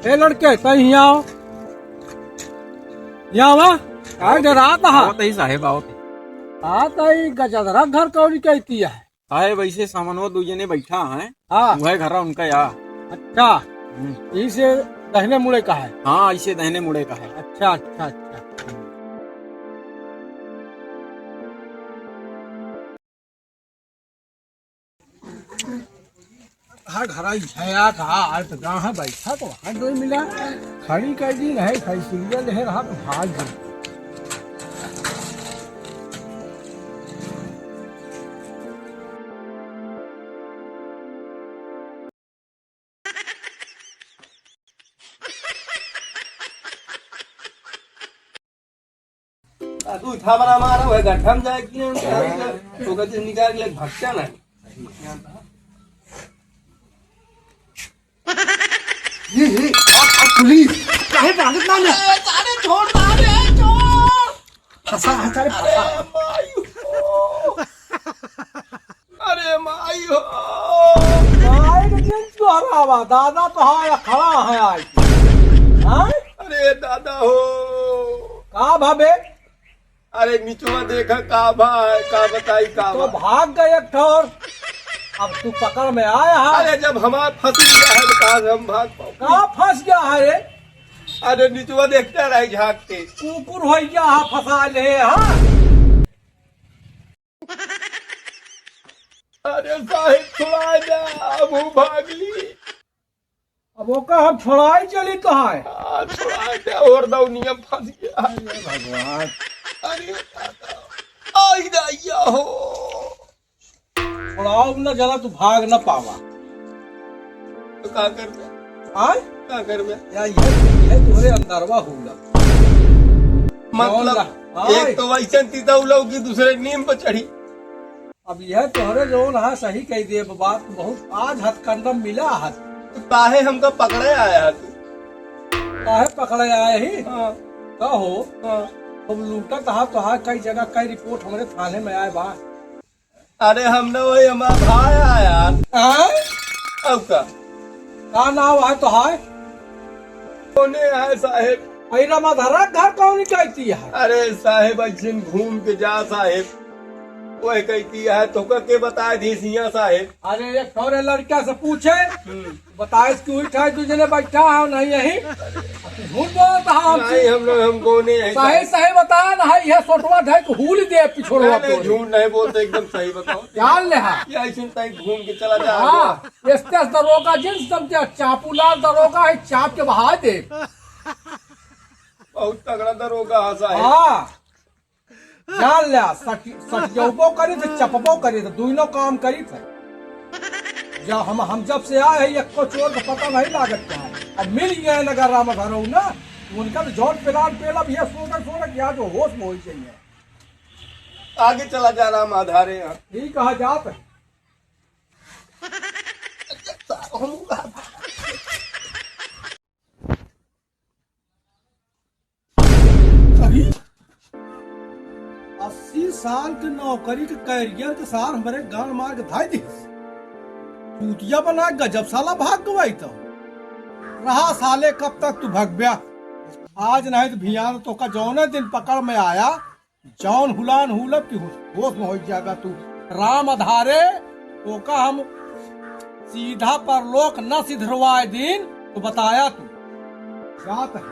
ए लड़के कहीं यहाँ आओ, यहाँ वा काय डरा था ही साहेब आओ आता ही गजदरा घर कौन कहती है। साहेब वैसे सामानो दो जने बैठा है हाँ वह घर उनका या अच्छा, इसे दहने मुड़े का है। हाँ ऐसे दहने मुड़े का है। अच्छा अच्छा अच्छा हाँ घर झया कहा आज तो जहाँ बैठा तो वहाँ नहीं मिला, खड़ी कर दी रहे साइकिलिया ले रहा तो भाग गई। तू था बना मारा वह गठम जाए कि तो कहते निकाल के भक्ता ना ये पुलिस काहे भागत ना ले सारे छोड़ मारे छोड़ फंसा है फंसा। अरे माई हो माय के जिन तो हरावा दादा तो हाय खड़ा है आज। हाँ अरे दादा हो का भाबे अरे मिचुआ देखा का भाई का बताई का तो भाग गए एक ठोर, अब तू पकड़ में आया है। अरे जब हमारा फंस गया है तो कहाँ से हम भाग पाओ। कहाँ फंस गया है रे, अरे निचुआ देखता रहे झाँकते कुकुर हो गया है फंसा ले। हाँ अरे साहिब छुड़ा जा अब वो भाग ली। अब वो का हम छोड़ाई चली तो है। छुड़ा जा और दौनिया फंस गया। भगवान अरे दादा आई दैया हो छोड़ाओ न जरा तू भाग न पावा। तो का कर में आय का कर में या ये तुम्हारे अंदरवा होगा मतलब एक तो वैसे तीता उलव की दूसरे नीम पर चढ़ी। अब यह तोहरे जो ना सही कह दिए बात बहुत आज हथकंडम मिला हाथ। तो काहे हमका पकड़े आया तू। काहे पकड़े आए ही हाँ कहो हाँ तुम लूटत हा तो हा कई जगह कई रिपोर्ट हमारे थाने में आए बा। अरे हमने वही हमारा भाई आया आय? अब का नाम है तो हाय कोने है साहेब। पैरा मधरा घर कौन कहती है। अरे साहेब ऐसे घूम के जा साहेब वह कहती है तो के बताए थी सिया साहेब। अरे एक थोड़े लड़का से पूछे बताए क्यों उठा तुझे ने बैठा है नहीं यही झूठ बोलता है नहीं हमको नहीं सही सही बता ना है यह सोटवा ढक हुल दे पिछोड़वा नहीं झूठ नहीं बोलते एकदम सही बताओ। जान ले हा या ऐसे तक घूम के चला जा। हाँ इसते दरोगा जिन समझे चापूलाल दरोगा है चाप के बहा दे। बहुत तगड़ा दरोगा है साहेब। हाँ जान ले सटजबो करी थे चपबो करी थे दोनों काम करी थे। जब हम जब से आए हैं एक को चोर का पता नहीं लागत क्या है। अब मिल गए नगर राम घरों ना उनका तो झोट पेलान पेला भी सोना यहाँ जो होश में हो चाहिए। आगे चला जा रहा आधारे यहाँ ठीक कहा जात है। अभी 80 साल के नौकरी के कैरियर के सार हमारे गांव मार के धाई दी चूतिया बना गजब साला भाग गवाई तो रहा साले कब तक तू भगव्या। आज नहीं तो भियान तो का जौने दिन पकड़ में आया जौन हुलान हुलब की होश में हो जाएगा तू राम आधारे तो का हम सीधा परलोक न सिधरवाए दिन तो बताया तू जात है।